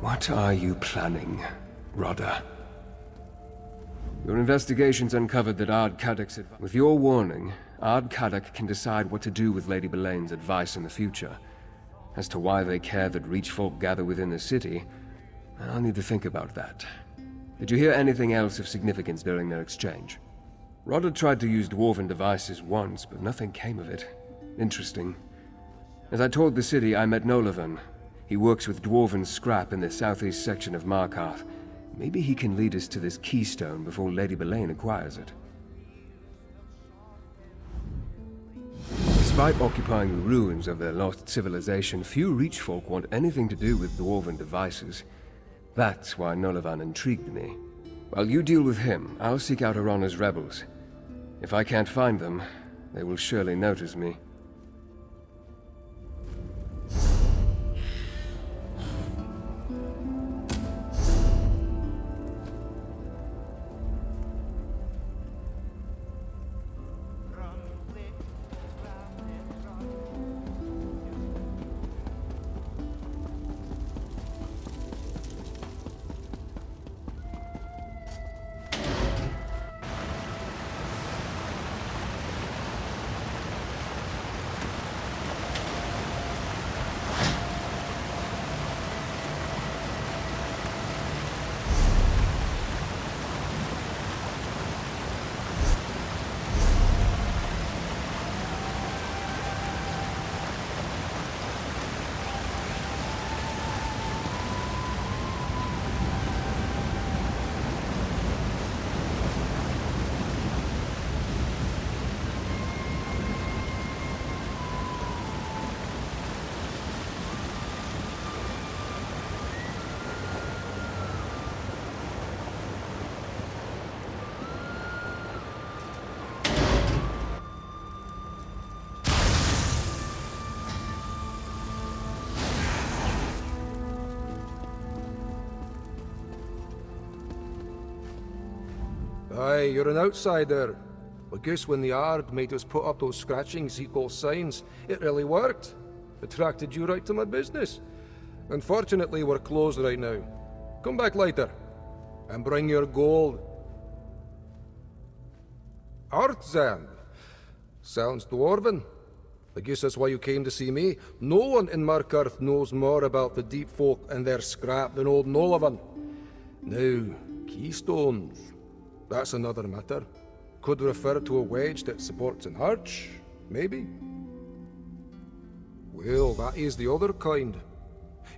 What are you planning, Rodda? Your investigations uncovered that Ard Kadok's advice. With your warning, Ard Kadok can decide what to do with Lady Belaine's advice in the future. As to why they care that Reach folk gather within the city, I'll need to think about that. Did you hear anything else of significance during their exchange? Rodda tried to use dwarven devices once, but nothing came of it. Interesting. As I toured the city, I met Nolavan. He works with dwarven scrap in the southeast section of Markarth. Maybe he can lead us to this keystone before Lady Belaine acquires it. Despite occupying the ruins of their lost civilization, few Reach folk want anything to do with dwarven devices. That's why Nolavan intrigued me. While you deal with him, I'll seek out Arana's rebels. If I can't find them, they will surely notice me. Aye, you're an outsider. I guess when the Ard made us put up those scratchings he calls signs, it really worked. Attracted you right to my business. Unfortunately, we're closed right now. Come back later, and bring your gold. Artzan. Sounds dwarven. I guess that's why you came to see me. No one in Markarth knows more about the deep folk and their scrap than old Nolavan. Now, keystones. That's another matter. Could refer to a wedge that supports an arch, maybe? Well, that is the other kind.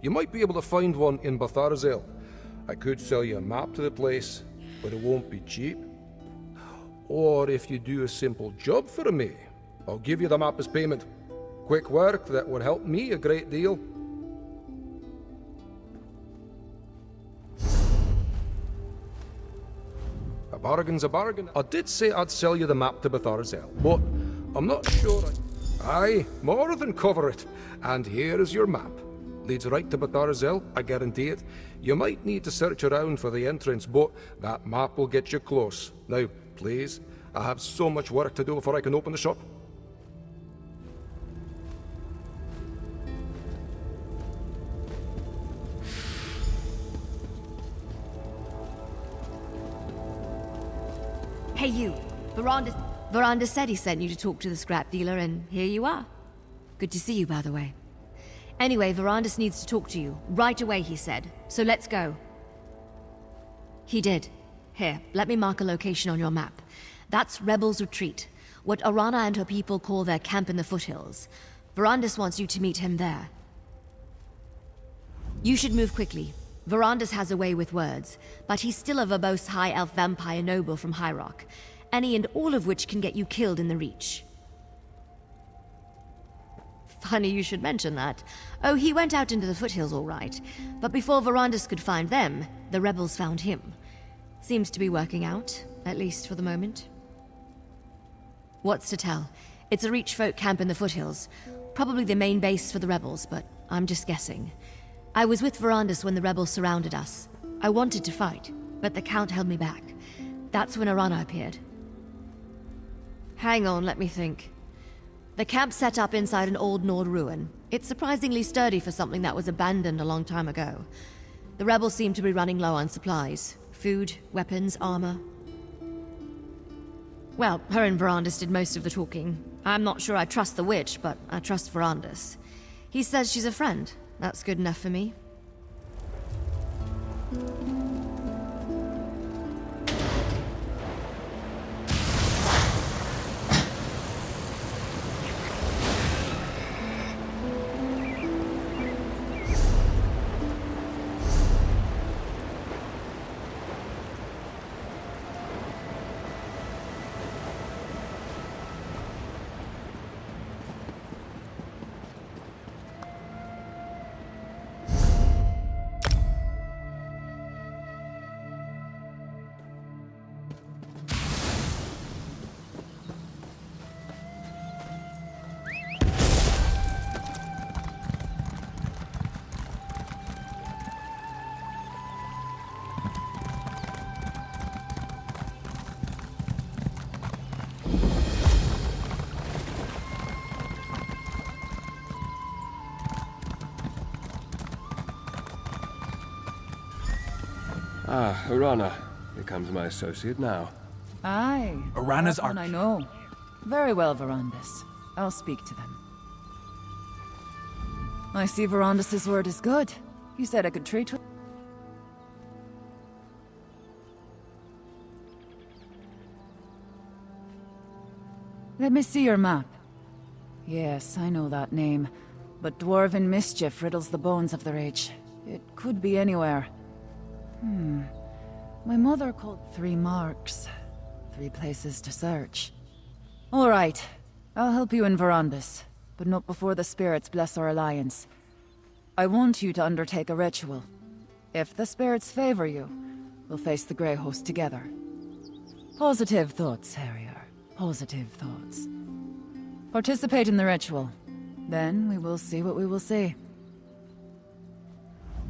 You might be able to find one in Batharzel. I could sell you a map to the place, but it won't be cheap. Or if you do a simple job for me, I'll give you the map as payment. Quick work that would help me a great deal. A bargain's a bargain. I did say I'd sell you the map to Batharzel, but I'm not sure Aye, more than cover it. And here is your map. Leads right to Batharzel, I guarantee it. You might need to search around for the entrance, but that map will get you close. Now, please, I have so much work to do before I can open the shop. Hey you, Veranda said he sent you to talk to the scrap dealer, and here you are. Good to see you, by the way. Anyway, Verandis needs to talk to you. Right away, he said. So let's go. He did. Here, let me mark a location on your map. That's Rebel's Retreat, what Arana and her people call their camp in the foothills. Verandis wants you to meet him there. You should move quickly. Verandis has a way with words, but he's still a verbose high elf vampire noble from High Rock, any and all of which can get you killed in the Reach. Funny you should mention that. Oh, he went out into the foothills all right, but before Verandis could find them, the rebels found him. Seems to be working out, at least for the moment. What's to tell? It's a Reach folk camp in the foothills, probably the main base for the rebels, but I'm just guessing. I was with Verandis when the rebels surrounded us. I wanted to fight, but the Count held me back. That's when Arana appeared. Hang on, let me think. The camp's set up inside an old Nord ruin. It's surprisingly sturdy for something that was abandoned a long time ago. The rebels seem to be running low on supplies. Food, weapons, armor. Well, her and Verandis did most of the talking. I'm not sure I trust the witch, but I trust Verandis. He says she's a friend. That's good enough for me. Ah, Urana becomes my associate now. Aye. Orana's that one I know. Very well, Verandis. I'll speak to them. I see Verandis' word is good. He said I could treat with... Let me see your map. Yes, I know that name. But dwarven mischief riddles the bones of the Reach. It could be anywhere. My mother called 3 marks. 3 places to search. All right. I'll help you in Verandis, but not before the spirits bless our alliance. I want you to undertake a ritual. If the spirits favor you, we'll face the Grey Host together. Positive thoughts, Harrier. Positive thoughts. Participate in the ritual. Then we will see what we will see.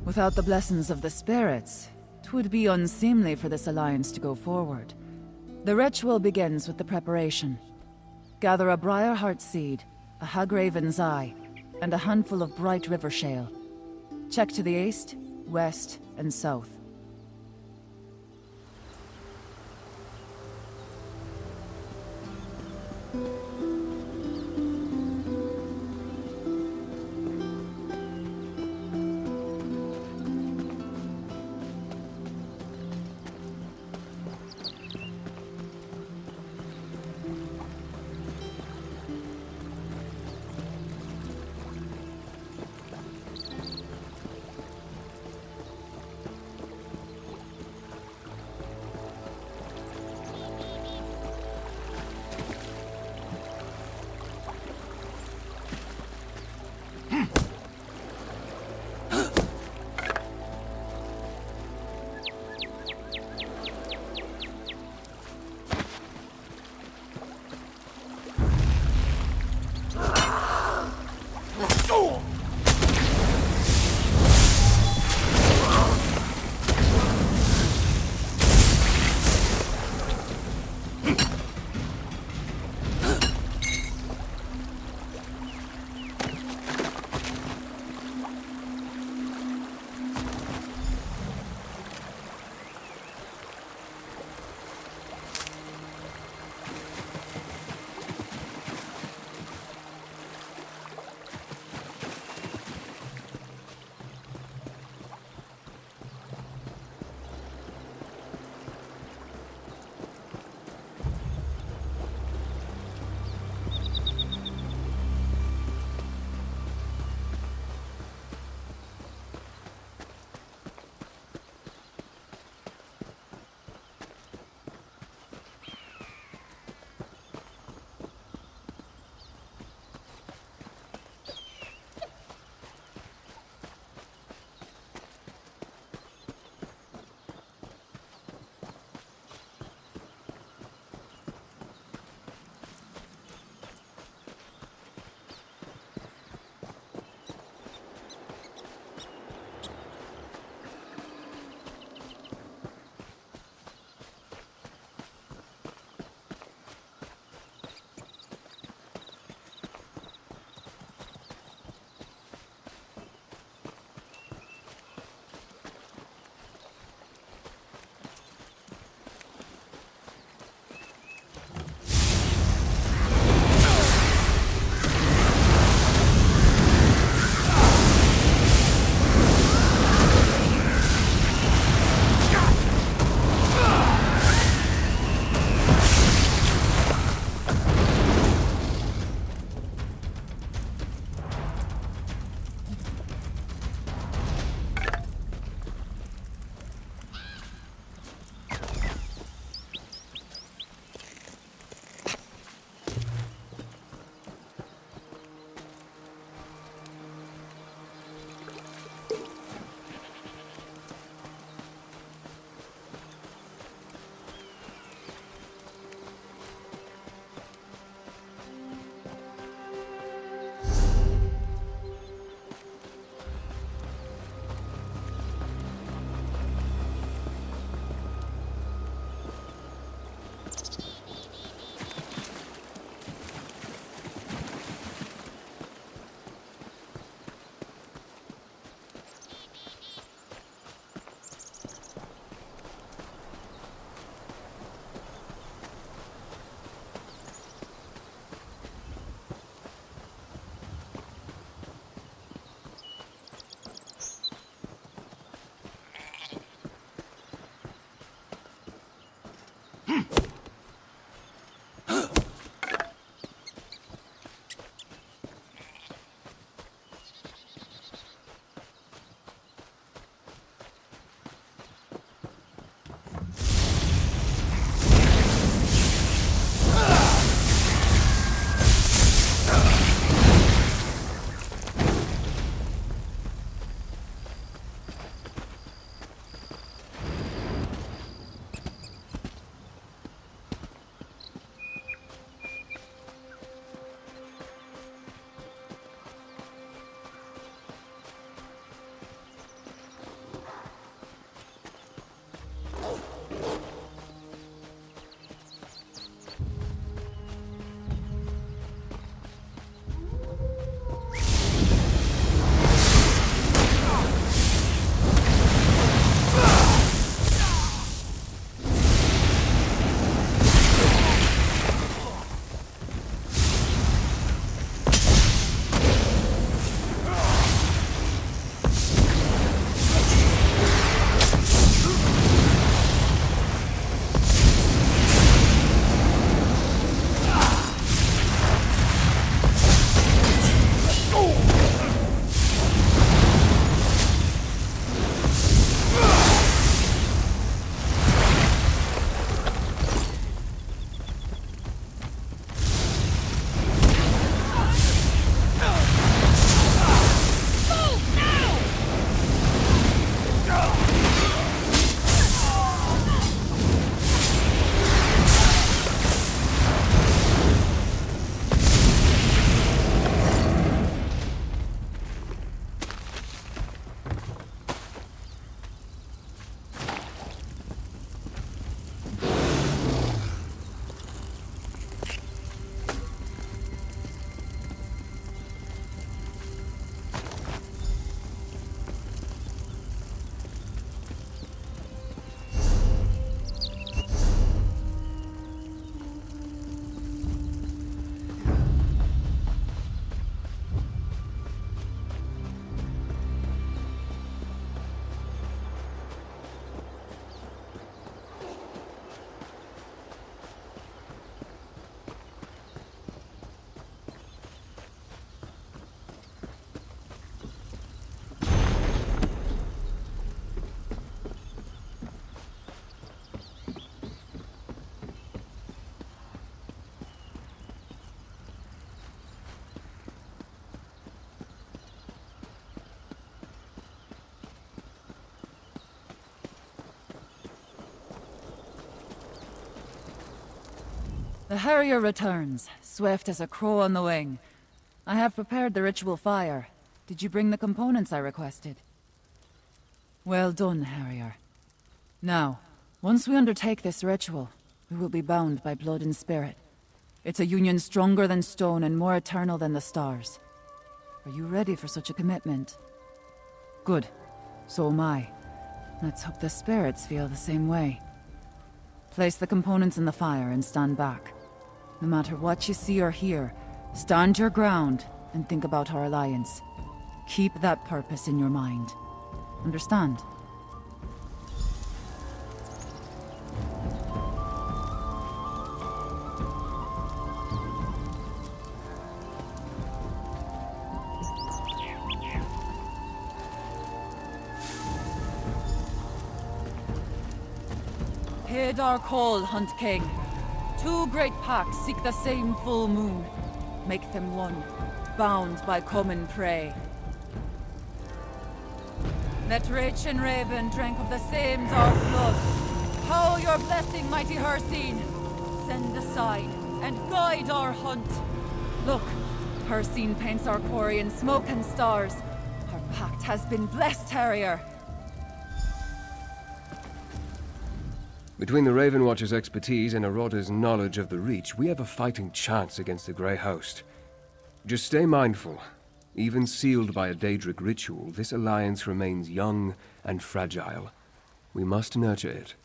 Without the blessings of the spirits, 'twould be unseemly for this alliance to go forward. The ritual begins with the preparation. Gather a Briarheart seed, a Hagraven's eye, and a handful of bright river shale. Check to the east, west, and south. The Harrier returns, swift as a crow on the wing. I have prepared the ritual fire. Did you bring the components I requested? Well done, Harrier. Now, once we undertake this ritual, we will be bound by blood and spirit. It's a union stronger than stone and more eternal than the stars. Are you ready for such a commitment? Good. So am I. Let's hope the spirits feel the same way. Place the components in the fire and stand back. No matter what you see or hear, stand your ground and think about our alliance. Keep that purpose in your mind. Understand? Heed our call, Hunt King. Two great packs seek the same full moon. Make them one, bound by common prey. Let Rach and Raven drink of the same dark blood. How your blessing, mighty Hircine. Send aside and guide our hunt. Look, Hircine paints our quarry in smoke and stars. Our pact has been blessed, Harrier. Between the Raven Watcher's expertise and Aroda's knowledge of the Reach, we have a fighting chance against the Grey Host. Just stay mindful. Even sealed by a Daedric ritual, this alliance remains young and fragile. We must nurture it.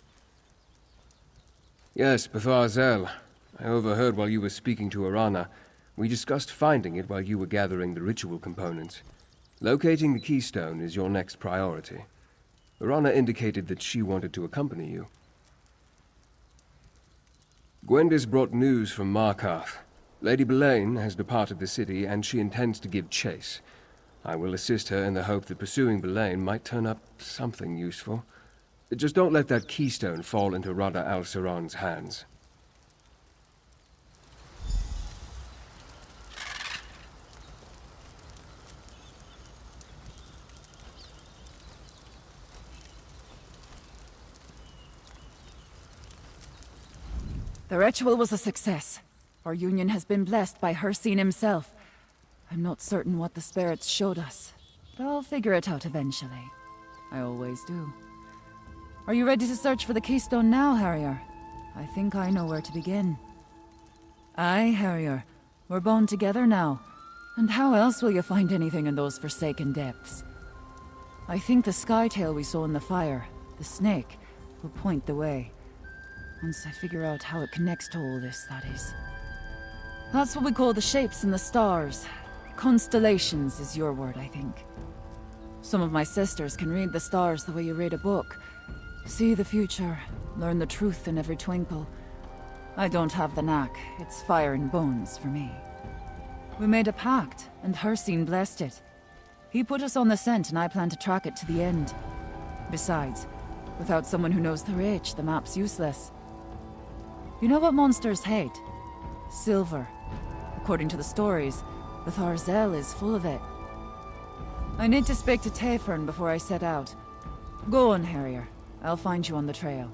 Yes, Bethar Zel. I overheard while you were speaking to Arana. We discussed finding it while you were gathering the ritual components. Locating the keystone is your next priority. Arana indicated that she wanted to accompany you. Gwendis brought news from Markarth. Lady Belain has departed the city, and she intends to give chase. I will assist her in the hope that pursuing Belain might turn up something useful. Just don't let that keystone fall into Rada al-Saran's hands. The ritual was a success. Our union has been blessed by Hircine himself. I'm not certain what the spirits showed us, but I'll figure it out eventually. I always do. Are you ready to search for the keystone now, Harrier? I think I know where to begin. Aye, Harrier. We're bound together now. And how else will you find anything in those forsaken depths? I think the skytail we saw in the fire, the snake, will point the way. Once I figure out how it connects to all this, that is. That's what we call the shapes in the stars. Constellations is your word, I think. Some of my sisters can read the stars the way you read a book. See the future, learn the truth in every twinkle. I don't have the knack. It's fire and bones for me. We made a pact, and Hircine blessed it. He put us on the scent, and I plan to track it to the end. Besides, without someone who knows the Reach, the map's useless. You know what monsters hate? Silver. According to the stories, Bethar Zel is full of it. I need to speak to Tayfern before I set out. Go on, Harrier. I'll find you on the trail.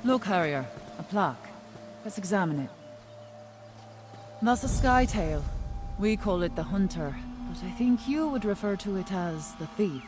Look, Harrier. A plaque. Let's examine it. That's a skytail. We call it the Hunter, but I think you would refer to it as the Thief.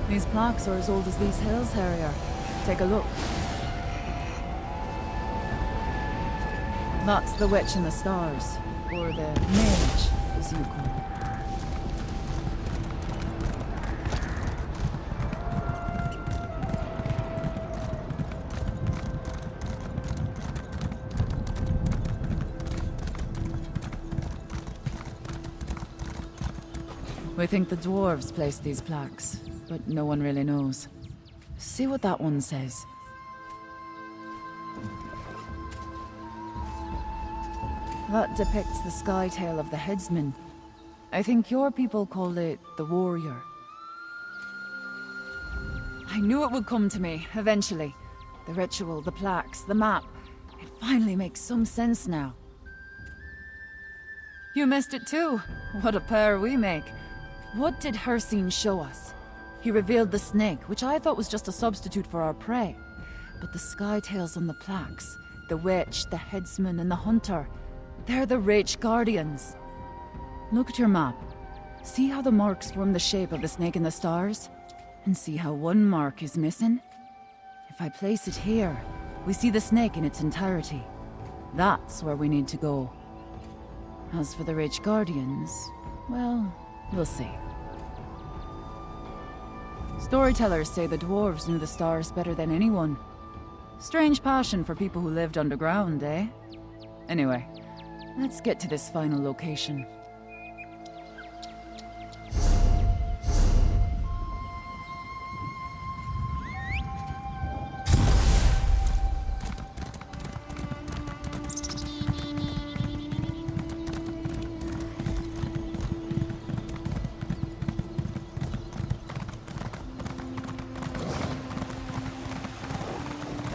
These plaques are as old as these hills, Harrier. Take a look. That's the Witch in the Stars, or the Mage, as you call it. We think the dwarves placed these plaques, but no one really knows. See what that one says. That depicts the skytail of the headsman. I think your people call it the warrior. I knew it would come to me, eventually. The ritual, the plaques, the map. It finally makes some sense now. You missed it too. What a pair we make. What did Hircine show us? He revealed the snake, which I thought was just a substitute for our prey. But the skytails on the plaques, the witch, the headsman, and the hunter, they're the Rage Guardians. Look at your map. See how the marks form the shape of the snake in the stars? And see how one mark is missing? If I place it here, we see the snake in its entirety. That's where we need to go. As for the Rage Guardians, well, we'll see. Storytellers say the dwarves knew the stars better than anyone. Strange passion for people who lived underground, eh? Anyway, let's get to this final location.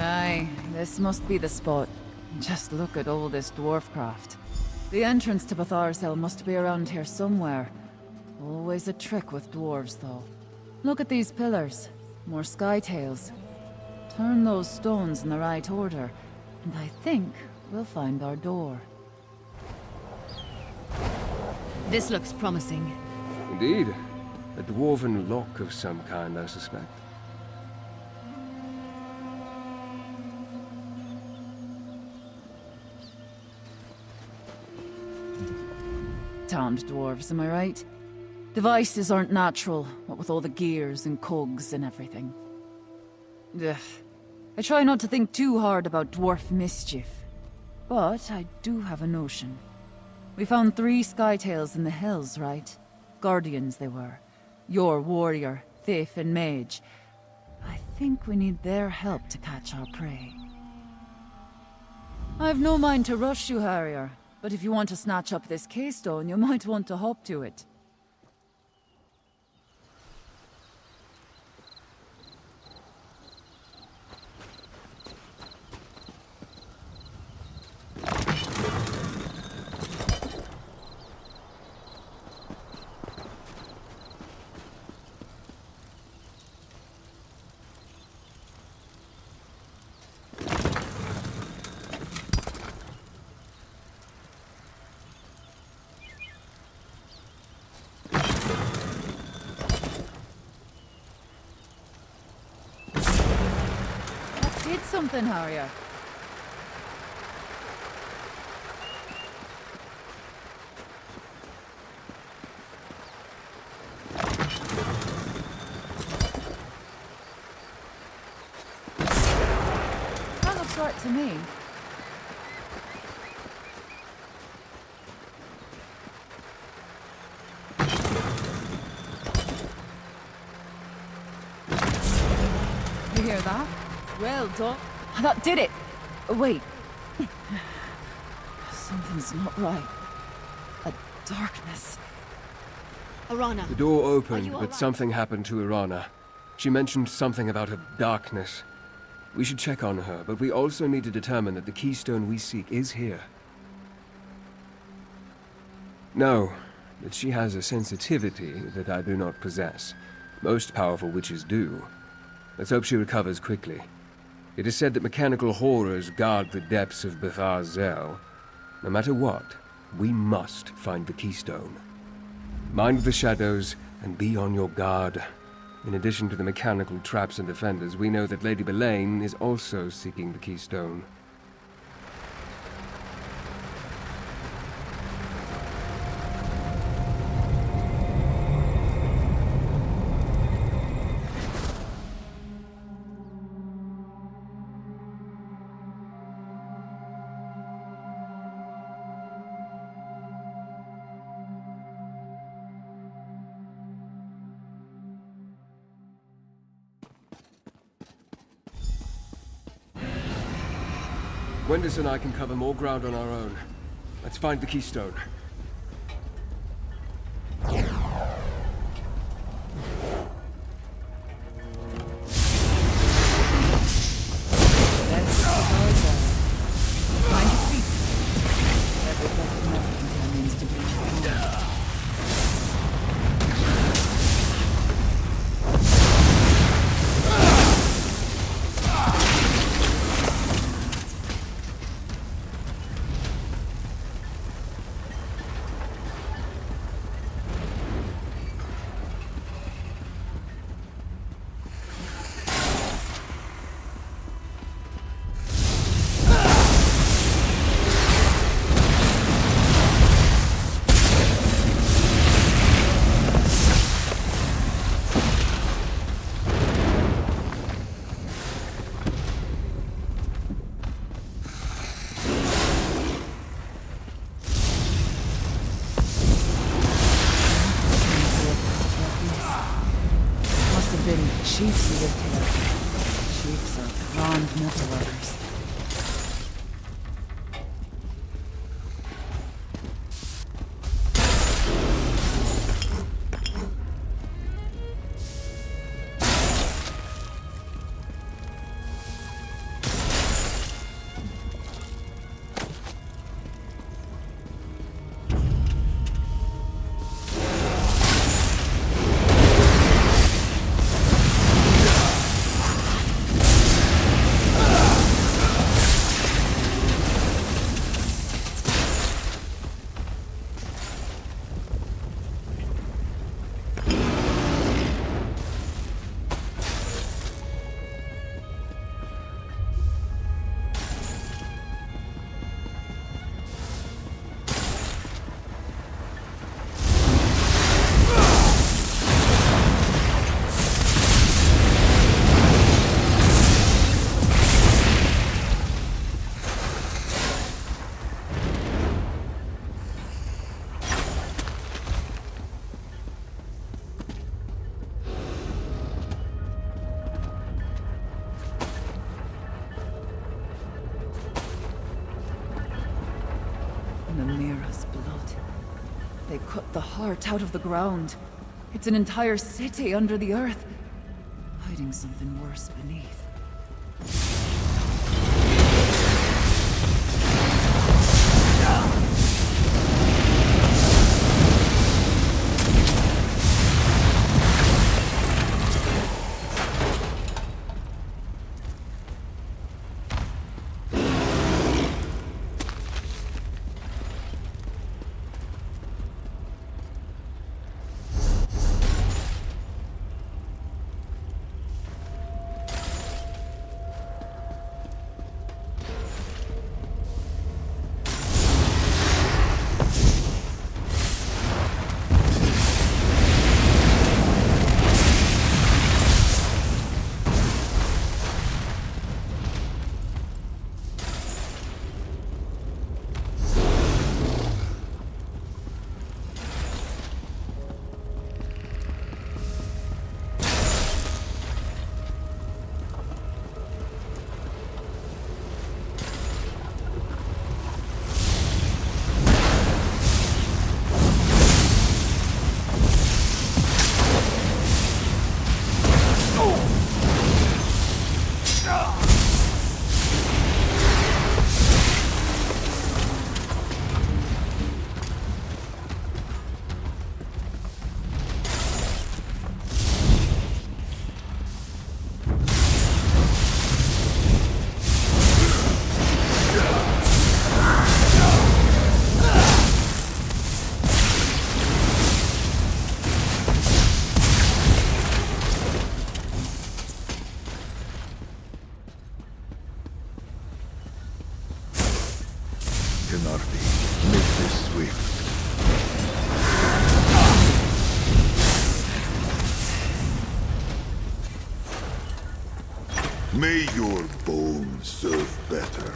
Aye, this must be the spot. Just look at all this dwarfcraft. The entrance to Batharsel must be around here somewhere. Always a trick with dwarves, though. Look at these pillars. More skytails. Turn those stones in the right order, and I think we'll find our door. This looks promising. Indeed. A dwarven lock of some kind, I suspect. Damned dwarves, am I right? Devices aren't natural, what with all the gears and cogs and everything. Ugh. I try not to think too hard about dwarf mischief. But I do have a notion. We found 3 skytails in the hills, right? Guardians they were. Your warrior, thief, and mage. I think we need their help to catch our prey. I've no mind to rush you, Harrier. But if you want to snatch up this keystone, you might want to hop to it. Something, Harrier. right to me. You hear that? Well done. That did it! Wait. Something's not right. A darkness. Arana. The door Are opened, you all but right? something happened to Irana. She mentioned something about a darkness. We should check on her, but we also need to determine that the keystone we seek is here. No, that she has a sensitivity that I do not possess. Most powerful witches do. Let's hope she recovers quickly. It is said that mechanical horrors guard the depths of Bethar's Zell. No matter what, we must find the keystone. Mind the shadows and be on your guard. In addition to the mechanical traps and defenders, we know that Lady Belaine is also seeking the keystone. Wendis and I can cover more ground on our own. Let's find the keystone. That's find your feet. Every breath never contains to breach. Must have been chiefs who lived here. Chiefs of armed metalworkers. Namira's blood. They cut the heart out of the ground. It's an entire city under the earth, hiding something worse beneath. Kenardi. Make this swift. May your bones serve better.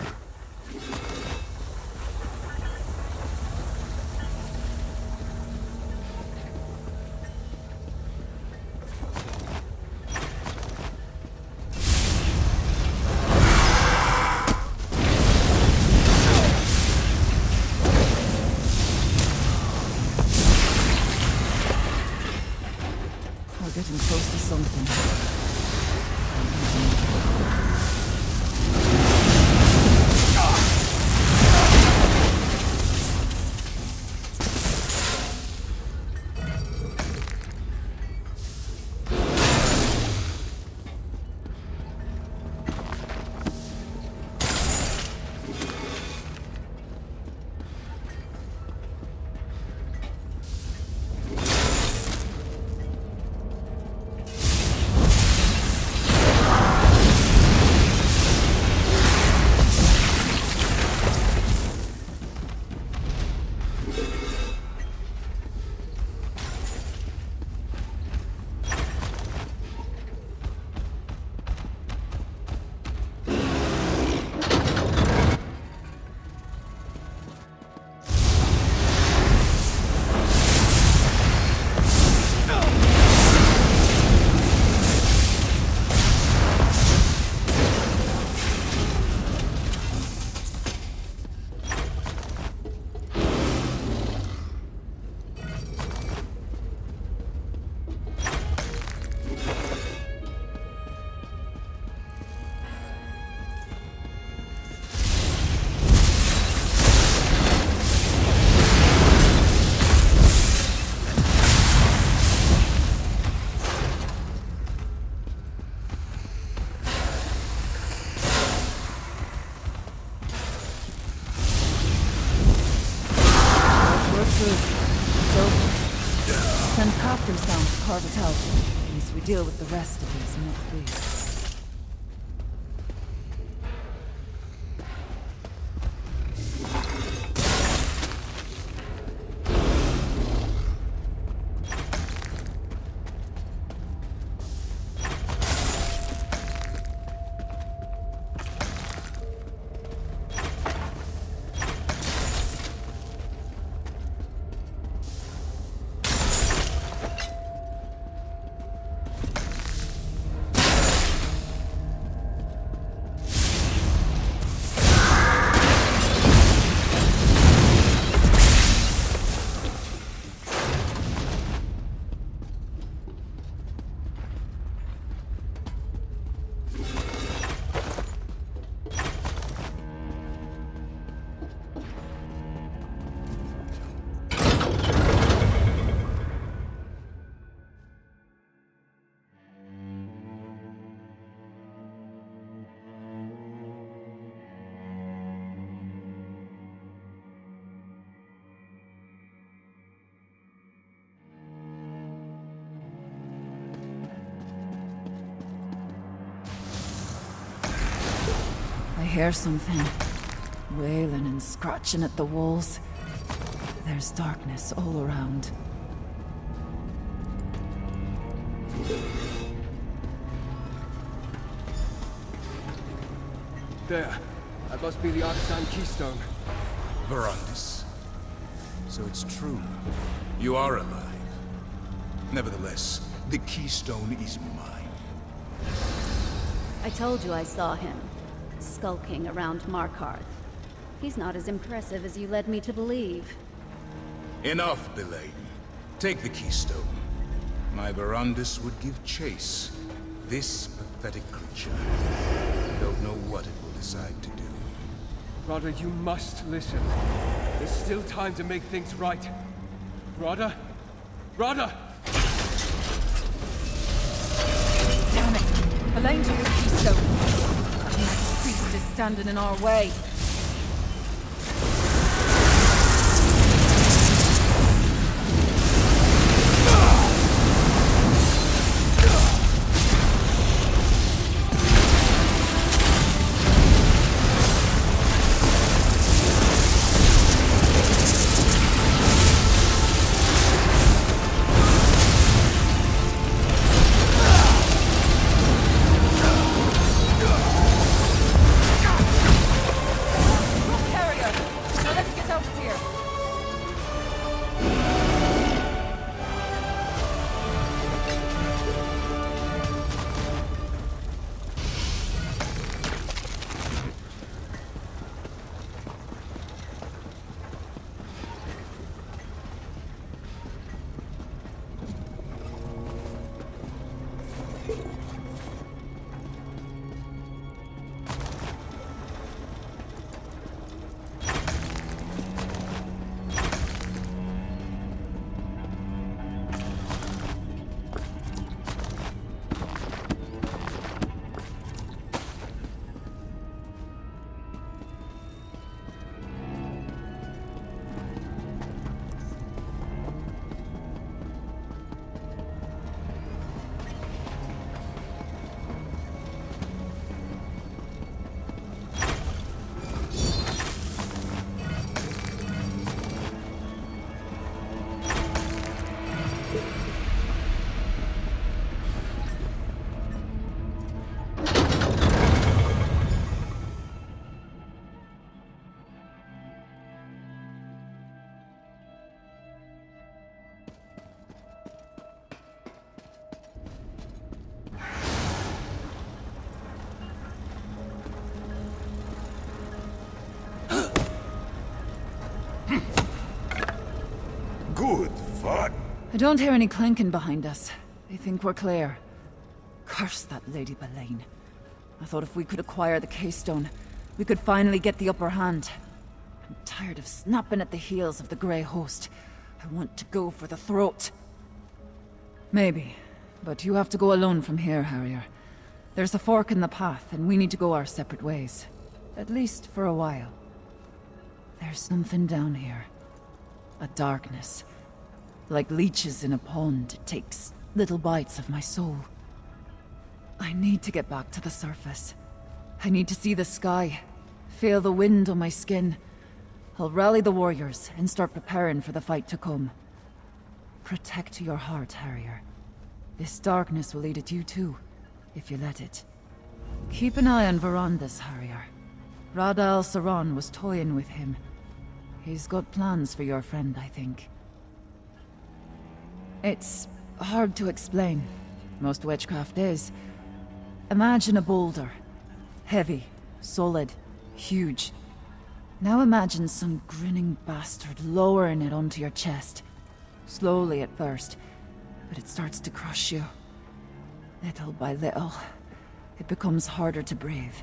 We're getting close to something. Send copters down to carve it out. At least we deal with the rest of these muck beasts. I hear something. Wailing and scratching at the walls. There's darkness all around. There. That must be the Artisan Keystone. Verandis. So it's true. You are alive. Nevertheless, the Keystone is mine. I told you I saw him, skulking around Markarth. He's not as impressive as you led me to believe. Enough, Belane. Take the Keystone. My Verandis would give chase. This pathetic creature. I don't know what it will decide to do. Rada, you must listen. There's still time to make things right. Rada? Rada! Damn it! Elaine to your keystone! That next priest is standing in our way. I don't hear any clanking behind us. They think we're clear. Curse that Lady Belaine. I thought if we could acquire the keystone, we could finally get the upper hand. I'm tired of snapping at the heels of the Grey Host. I want to go for the throat. Maybe, but you have to go alone from here, Harrier. There's a fork in the path, and we need to go our separate ways. At least for a while. There's something down here. A darkness. Like leeches in a pond, it takes little bites of my soul. I need to get back to the surface. I need to see the sky, feel the wind on my skin. I'll rally the warriors and start preparing for the fight to come. Protect your heart, Harrier. This darkness will eat at you too, if you let it. Keep an eye on Verandas, Harrier. Rada al-Saran was toying with him. He's got plans for your friend, I think. It's hard to explain. Most witchcraft is. Imagine a boulder. Heavy, solid, huge. Now imagine some grinning bastard lowering it onto your chest. Slowly at first, but it starts to crush you. Little by little, it becomes harder to breathe.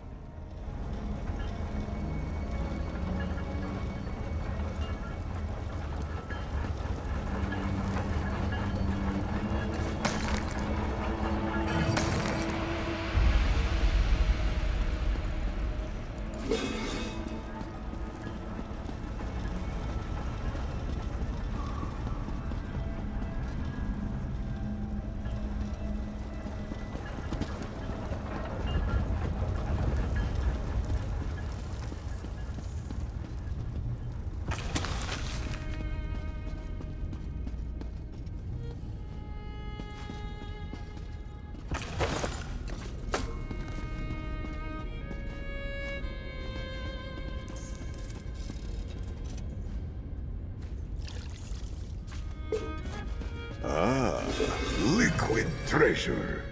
Ah, liquid treasure.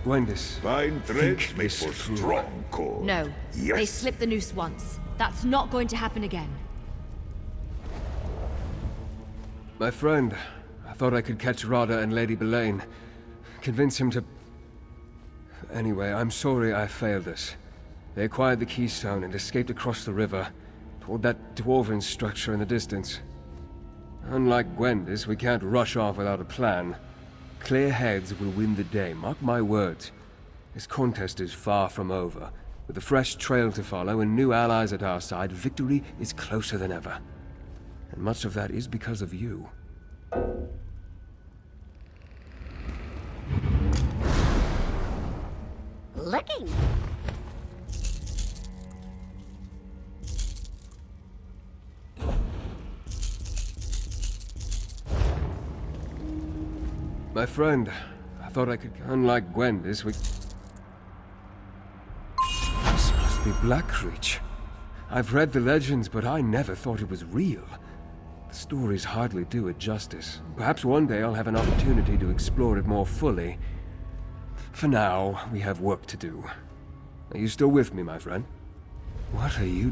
Gwendis. Fine threads think make this for through. strong cord. No. Yes. They slipped the noose once. That's not going to happen again. My friend, I thought I could catch Rada and Lady Belaine. Convince him to... Anyway, I'm sorry I failed us. They acquired the keystone and escaped across the river, toward that dwarven structure in the distance. Unlike Gwendis, we can't rush off without a plan. Clear heads will win the day, mark my words. This contest is far from over. With a fresh trail to follow and new allies at our side, victory is closer than ever. And much of that is because of you. Looking. My friend, I thought I could... Unlike Gwendis, we... This must be Blackreach. I've read the legends, but I never thought it was real. The stories hardly do it justice. Perhaps one day I'll have an opportunity to explore it more fully. For now, we have work to do. Are you still with me, my friend? What are you